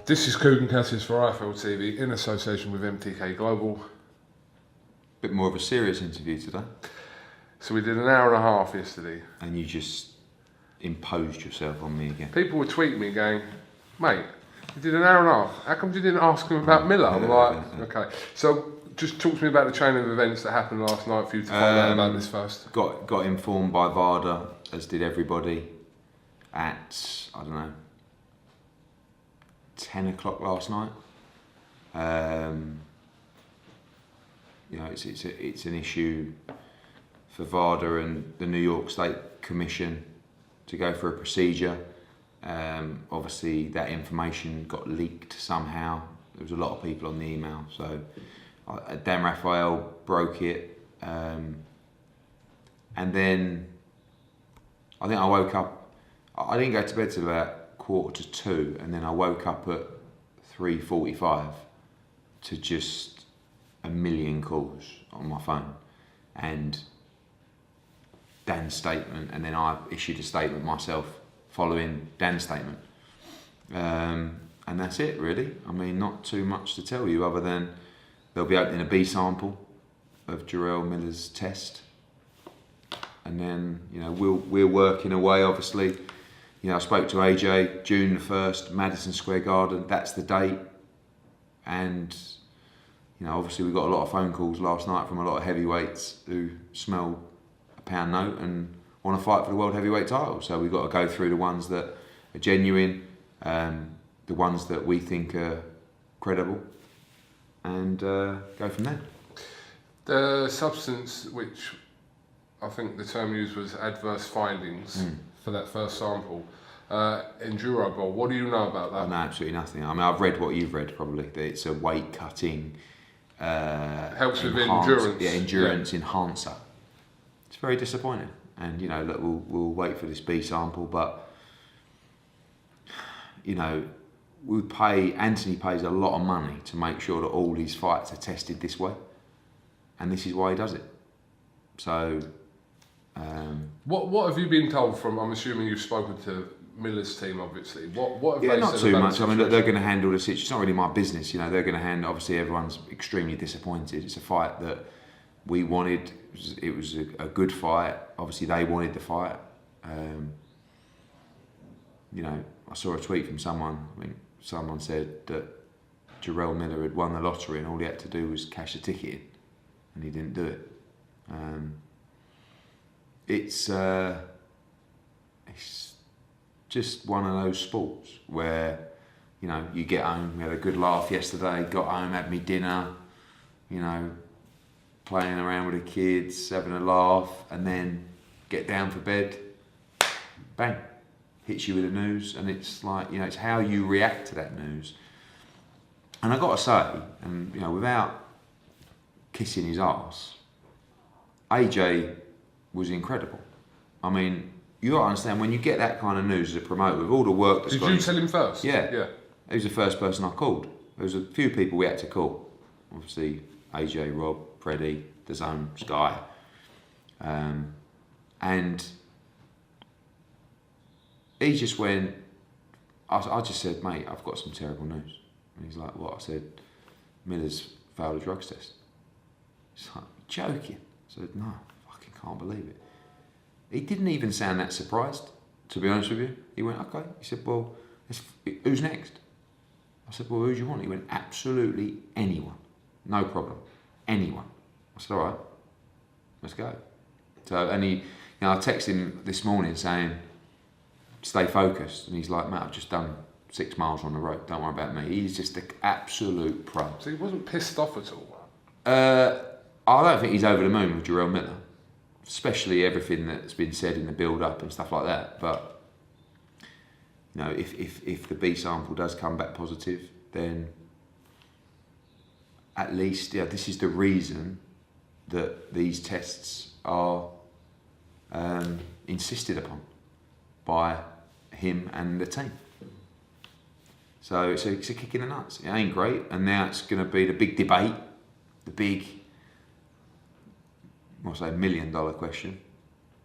This is Coogan Cassis for IFL TV in association with MTK Global. Bit more of a serious interview today. So we did an hour and a half yesterday. And you just imposed yourself on me again. People were tweeting me going, mate, you did an hour and a half. How come you didn't ask him about Miller? I'm like, okay. So just talk to me about the chain of events that happened last night for you to find out about this first. Got informed by WILDER, as did everybody, at, I don't know, 10 o'clock last night. You know, it's an issue for WILDER and the New York State Commission to go for a procedure. Obviously that information got leaked somehow. There was a lot of people on the email, so Dan Raphael broke it, and then I think I woke up. I didn't go to bed till about 1:45, and then I woke up at 3:45 to just a million calls on my phone, and Dan's statement, and then I issued a statement myself following Dan's statement, and that's it really. I mean, not too much to tell you other than they'll be opening a B sample of JARRELL Miller's test, and then, you know, we're working away. Obviously, you know, I spoke to AJ, June the 1st, Madison Square Garden. That's the date, and you know, obviously we got a lot of phone calls last night from a lot of heavyweights who smell a pound note and want to fight for the world heavyweight title. So we've got to go through the ones that are genuine, the ones that we think are credible, and go from there. The substance, which I think the term used was adverse findings for that first sample, EnduraBol, what do you know about that? I know absolutely nothing. I mean, I've read what you've read probably, that it's a weight cutting, helps with endurance. Yeah, endurance enhancer. It's very disappointing. And, you know, look, we'll wait for this B sample, but, you know, Anthony pays a lot of money to make sure that all his fights are tested this way, and this is why he does it. So, what have you been told from? I'm assuming you've spoken to Miller's team, obviously. What have they not said too about much. the I mean, look, situation? they're going to handle the situation. It's not really my business, you know. They're going to handle. Obviously, everyone's extremely disappointed. It's a fight that we wanted. It was a good fight. Obviously, they wanted the fight. You know, I saw a tweet from someone. I mean, someone said that JARRELL Miller had won the lottery and all he had to do was cash a ticket in, and he didn't do it. It's just one of those sports where, you know, you get home. We had a good laugh yesterday. Got home, had me dinner. You know, playing around with the kids, having a laugh, and then get down for bed. Bang. Hits you with the news, and it's like, you know, it's how you react to that news. And I got to say, and you know, without kissing his arse, AJ was incredible. I mean, you got to understand, when you get that kind of news as a promoter, with all the work that's Did you tell him first? Yeah. He was the first person I called. There was a few people we had to call. Obviously, AJ, Rob, Freddie, DAZN, Sky, and he just went, I just said, mate, I've got some terrible news. And he's like, what? I said, Miller's failed a drugs test. He's like, you're joking? I said, no, I fucking can't believe it. He didn't even sound that surprised, to be honest with you. He went, okay. He said, well, who's next? I said, well, who do you want? He went, absolutely anyone. No problem. Anyone. I said, all right, let's go. So, and he, you know, I texted him this morning saying, stay focused, and he's like, mate, I've just done 6 miles on the road, don't worry about me. He's just an absolute pro. So he wasn't pissed off at all? I don't think he's over the moon with JARRELL Miller, especially everything that's been said in the build-up and stuff like that. But, you know, if the B sample does come back positive, then at least, yeah, this is the reason that these tests are insisted upon by him and the team. So it's a kick in the nuts. It ain't great, and now it's going to be the big debate, the big, what's that, $1 million question,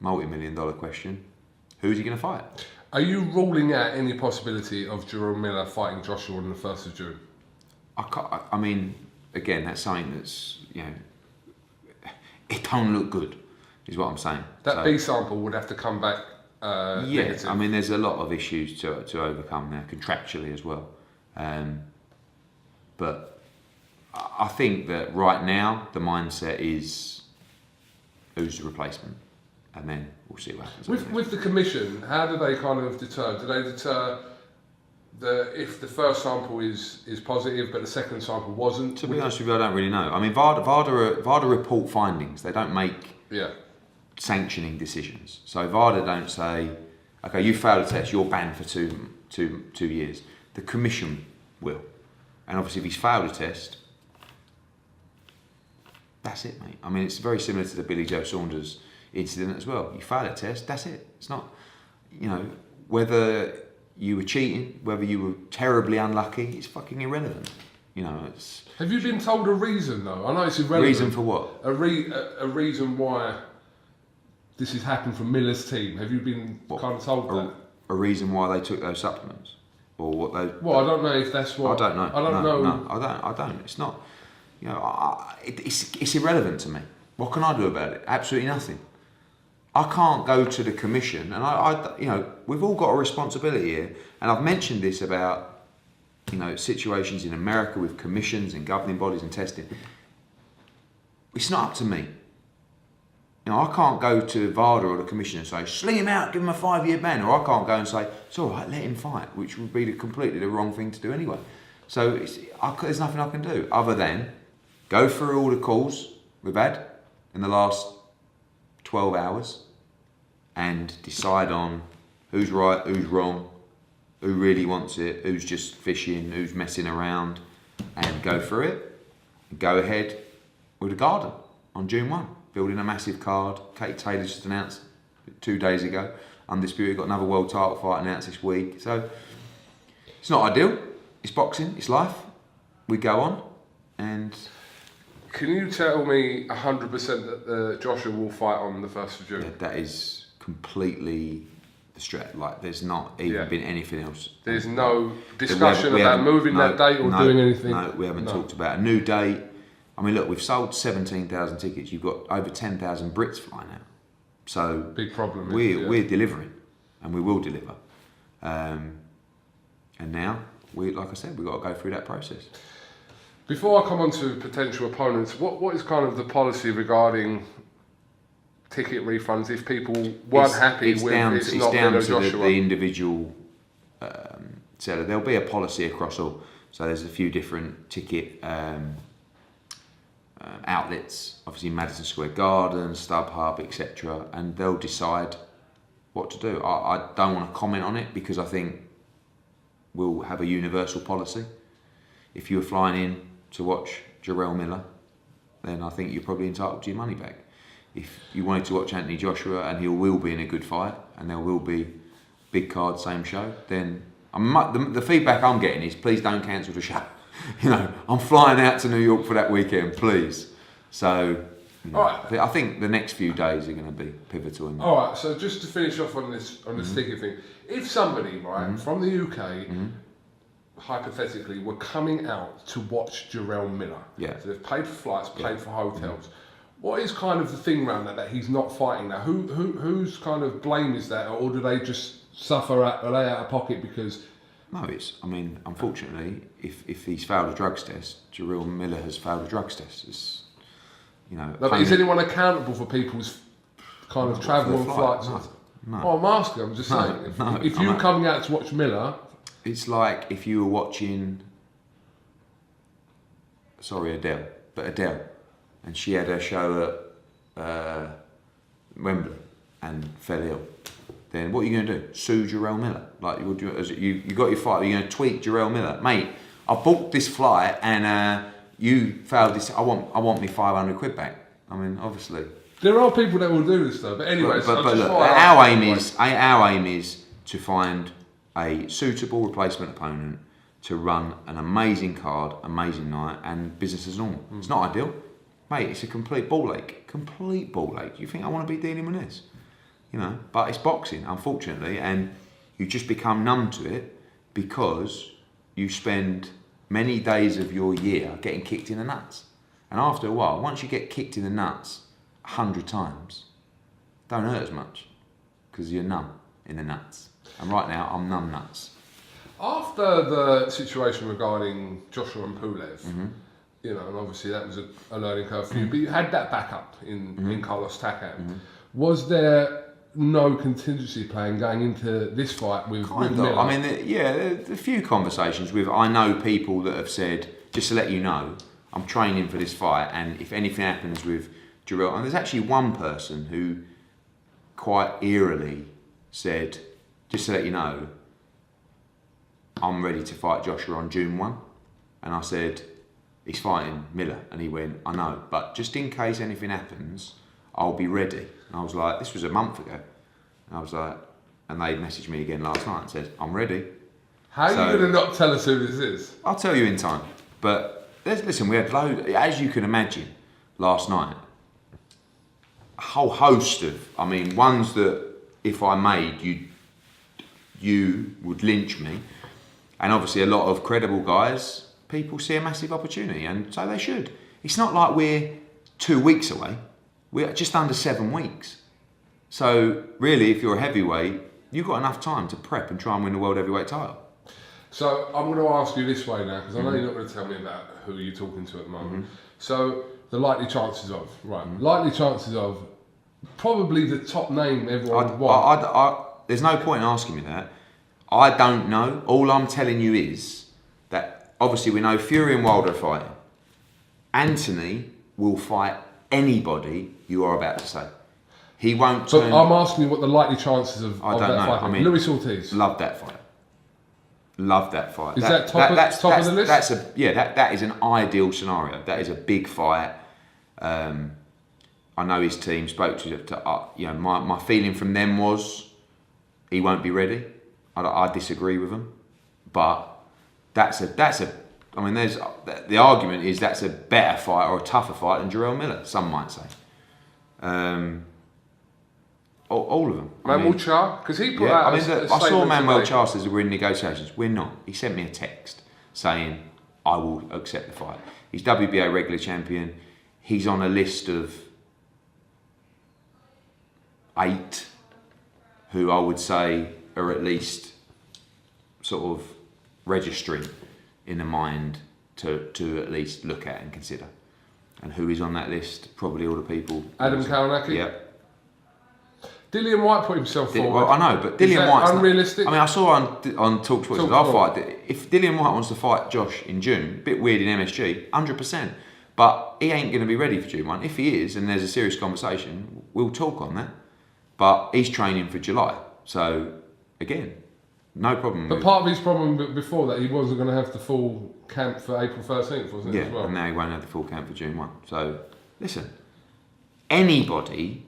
multi-million-dollar question. Who's he going to fight? Are you ruling out any possibility of Jarrell Miller fighting Joshua on the 1st of June? I mean, again, that's something that's, it don't look good, is what I'm saying. That B sample would have to come back negative. I mean, there's a lot of issues to overcome now, contractually as well. But I think that right now, the mindset is who's the replacement? And then we'll see what happens. With the commission, how do they kind of deter? Do they deter if the first sample is positive but the second sample wasn't? To be honest with you, I don't really know. I mean, VARDA report findings. They don't make sanctioning decisions. So VARDA don't say, okay, you failed a test, you're banned for two years. The commission will. And obviously if he's failed a test, that's it, mate. I mean, it's very similar to the Billy Joe Saunders incident as well. You fail a test, that's it. It's not, whether you were cheating, whether you were terribly unlucky, it's fucking irrelevant. It's... Have you been told a reason, though? I know it's irrelevant. Reason for what? A reason why this has happened from Miller's team. Have you been kind of told that? A reason why they took those supplements? Or what they... Well, I don't know if that's what... I don't know. I don't know. No, I don't. It's not... it's irrelevant to me. What can I do about it? Absolutely nothing. I can't go to the commission, and we've all got a responsibility here. And I've mentioned this about, situations in America with commissions and governing bodies and testing. It's not up to me. I can't go to VARDA or the commission and say, sling him out, give him a 5-year ban. Or I can't go and say, it's all right, let him fight, which would be completely the wrong thing to do anyway. So there's nothing I can do other than go through all the calls we've had in the last 12 hours and decide on who's right, who's wrong, who really wants it, who's just fishing, who's messing around, and go through it. And go ahead with the garden on June 1, building a massive card. Katie Taylor just announced 2 days ago, Undisputed, got another world title fight announced this week. So it's not ideal. It's boxing, it's life. We go on, and... Can you tell me 100% that Joshua will fight on the 1st of June? Yeah, that is completely the stretch. Like, there's not even been anything else. There's no discussion about moving that date or doing anything? No, we haven't talked about a new date. I mean, look, we've sold 17,000 tickets. You've got over 10,000 Brits flying out. So big problem. We're delivering, and we will deliver. And now, like I said, we've got to go through that process. Before I come on to potential opponents, what is kind of the policy regarding ticket refunds if people weren't happy with it's not Miller Joshua? The individual seller. There'll be a policy across all. So there's a few different ticket outlets, obviously Madison Square Garden, StubHub, etc., and they'll decide what to do. I don't want to comment on it because I think we'll have a universal policy. If you were flying in to watch Jarrell Miller, then I think you're probably entitled to your money back. If you wanted to watch Anthony Joshua and he will be in a good fight and there will be big card, same show, then the feedback I'm getting is please don't cancel the show. I'm flying out to New York for that weekend, please. So I think the next few days are going to be pivotal. All right, so just to finish off on this ticket thing, if somebody from the UK hypothetically were coming out to watch Jarrell Miller, so they've paid for flights, paid for hotels, what is kind of the thing around that he's not fighting now? Whose kind of blame is that, or do they just suffer out of pocket because? No, unfortunately, if he's failed a drugs test, Jarrell Miller has failed a drugs test. It's, but is anyone accountable for people's kind of travel and flights? No. Oh, I'm asking. I'm just saying. If you're coming out to watch Miller, it's like if you were watching. Sorry, Adele, and she had her show at Wembley and fell ill. Then what are you going to do? Sue Jarrell Miller? Like you got your flight. Are you going to tweet Jarrell Miller, mate? I booked this flight and you failed this. I want me 500 quid back. I mean, obviously. There are people that will do this though. But anyway, but look, our aim is to find a suitable replacement opponent to run an amazing card, amazing night, and business as normal. It's not ideal, mate. It's a complete ball ache. Complete ball ache. You think I want to be dealing with this? But it's boxing, unfortunately, and you just become numb to it because you spend many days of your year getting kicked in the nuts. And after a while, once you get kicked in the nuts 100 times, don't hurt as much because you're numb in the nuts. And right now, I'm numb nuts. After the situation regarding Joshua and Pulev, you know, and obviously that was a learning curve for you, but you had that backup in Carlos Takam. Was there no contingency plan going into this fight with Miller? I mean, there's a few conversations with. I know people that have said, just to let you know, I'm training for this fight, and if anything happens with JARRELL, and there's actually one person who quite eerily said, just to let you know, I'm ready to fight Joshua on June 1. And I said, he's fighting Miller. And he went, I know, but just in case anything happens, I'll be ready. And I was like, this was a month ago. And I was like, and they messaged me again last night and said, I'm ready. How are you going to not tell us who this is? I'll tell you in time. But listen, we had as you can imagine, last night, a whole host of, I mean, ones that if I made, you would lynch me. And obviously a lot of credible guys, people see a massive opportunity, and so they should. It's not like we're 2 weeks away. We're just under 7 weeks. So really, if you're a heavyweight, you've got enough time to prep and try and win the world heavyweight title. So I'm going to ask you this way now, because I know you're not going to tell me about who you're talking to at the moment. So the likely chances of, likely chances of, probably the top name everyone would want. There's no point in asking me that. I don't know. All I'm telling you is that obviously we know Fury and Wilder are fighting. Anthony will fight anybody you are about to say. He won't turn... But I'm asking you what the likely chances of that fight are. I mean, Luis Ortiz. Love that fight. Love that fight. Is that top of the list? That is an ideal scenario. That is a big fight. I know his team spoke to you know, my feeling from them was he won't be ready. I disagree with them, but that's a. I mean, there's the argument is that's a better fight or a tougher fight than Jarrell Miller. Some might say. All of them. Manuel Charr, because he put out. I saw Manuel Charr says we're in negotiations. We're not. He sent me a text saying I will accept the fight. He's WBA regular champion. He's on a list of 8 who I would say are at least sort of registering in the mind to at least look at and consider. And who is on that list? Probably all the people. Adam Kalinacki? Yep. Dillian White put himself forward. Well, I know, but Dillian White's unrealistic. I mean, I saw on Talk Sports I'll fight. If Dillian White wants to fight Josh in June, bit weird in MSG, 100%. But he ain't going to be ready for June 1. If he is, and there's a serious conversation, we'll talk on that. But he's training for July. So, again, no problem. But part of his problem before that, he wasn't going to have the full camp for April 13th, wasn't it? Yeah, as well? And now he won't have the full camp for June 1. So, listen, anybody,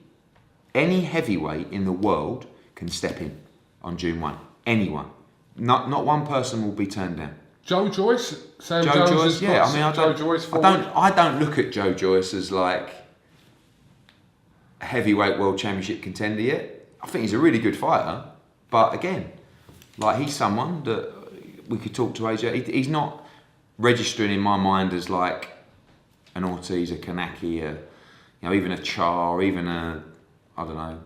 any heavyweight in the world can step in on June 1. Anyone. Not one person will be turned down. Joe Joyce? Sam Joe Jones Joyce, yeah. I mean, I don't look at Joe Joyce as like a heavyweight world championship contender yet. I think he's a really good fighter, but again, like he's someone that we could talk to AJ. He's not registering in my mind as like an Ortiz, a Kanaki, even a Char, or even a, I don't know.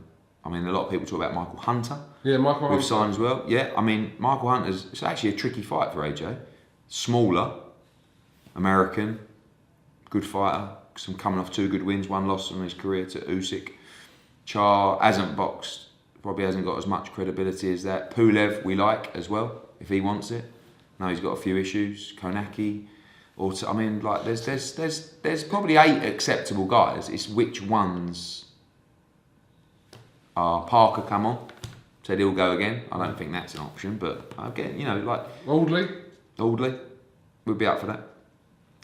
I mean, a lot of people talk about Michael Hunter. Yeah, Michael Hunter. We've signed as well. Yeah, I mean, Michael Hunter's, it's actually a tricky fight for AJ. Smaller, American, good fighter. Coming off 2 good wins, 1 loss in his career to Usyk. Char hasn't boxed, probably hasn't got as much credibility as that. Pulev we like as well, if he wants it. Now he's got a few issues. Konaki, I mean, like there's probably 8 acceptable guys. It's which ones. Parker come on, said he'll go again. I don't think that's an option, but again, like Audley, we'd be up for that.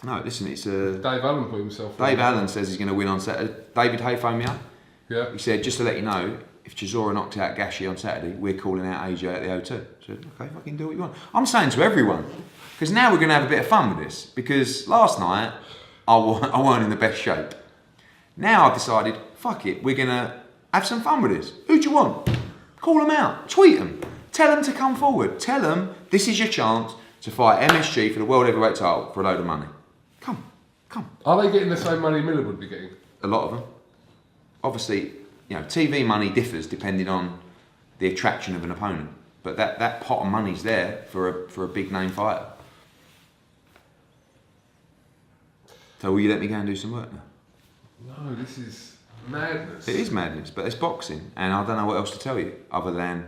No, listen, it's Dave Allen put himself. Dave Allen says he's going to win on Saturday. David Hay phoned me up. Yeah. He said, just to let you know, if Chisora knocked out Gashi on Saturday, we're calling out AJ at the O2. I said, okay, fucking do what you want. I'm saying to everyone, because now we're going to have a bit of fun with this. Because last night I weren't in the best shape. Now I've decided, fuck it, we're going to have some fun with this. Who do you want? Call them out. Tweet them. Tell them to come forward. Tell them this is your chance to fight MSG for the world heavyweight title for a load of money. Come. Are they getting the same money Miller would be getting? A lot of them. Obviously, TV money differs depending on the attraction of an opponent. But that pot of money's there for a big name fighter. So will you let me go and do some work now? No, this is madness. It is madness, but it's boxing, and I don't know what else to tell you other than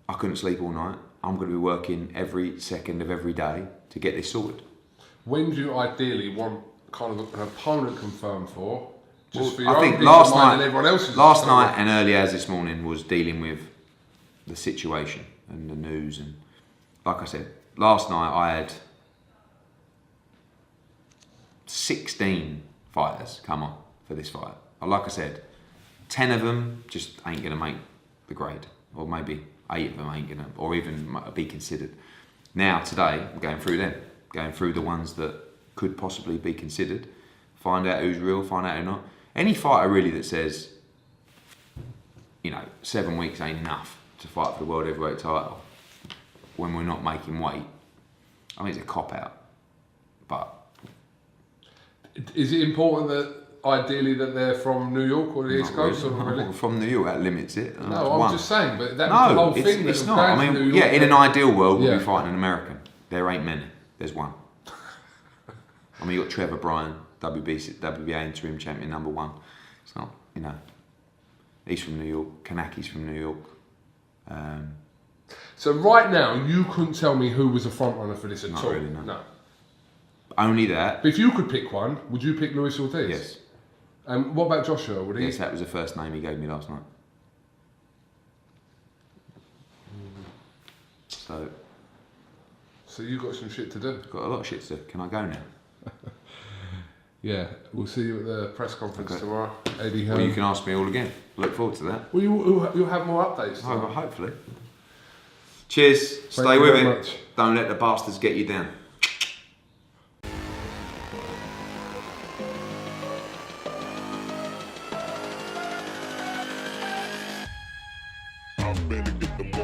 I couldn't sleep all night. I'm going to be working every second of every day to get this sorted. When do you ideally want kind of an opponent confirmed for? Just for your I own think peace of mind and everyone else's. last night and early as this morning was dealing with the situation and the news, and like I said, last night I had 16 fighters come on for this fight. Like I said, 10 of them just ain't going to make the grade, or maybe 8 of them ain't going to, or even be considered. Now today, I'm going through them, going through the ones that could possibly be considered, find out who's real, find out who's not. Any fighter really that says, 7 weeks ain't enough to fight for the world heavyweight title when we're not making weight, I mean, it's a cop-out. But is it important that ideally that they're from New York or the East Coast? Really. Or really? From New York, that limits it. No, I'm just saying, but that's the whole thing. It's not. I mean, in an ideal world, we'll be fighting an American. There ain't many. There's one. I mean, you got Trevor Bryan, WBA interim champion #1. It's not, he's from New York. Kanaki's from New York. So right now, you couldn't tell me who was a front runner for this at all. Really, no. No. Only that. But if you could pick one, would you pick Luis Ortiz? Yes. And what about Joshua? Would he? Yes, that was the first name he gave me last night. So you got some shit to do. Got a lot of shit to do. Can I go now? Yeah, we'll see you at the press conference tomorrow. Eddie Hearn. Well, you can ask me all again. Look forward to that. Well, you'll have more updates. Oh, hopefully. Cheers. Stay with it. Don't let the bastards get you down. I'm ready to get the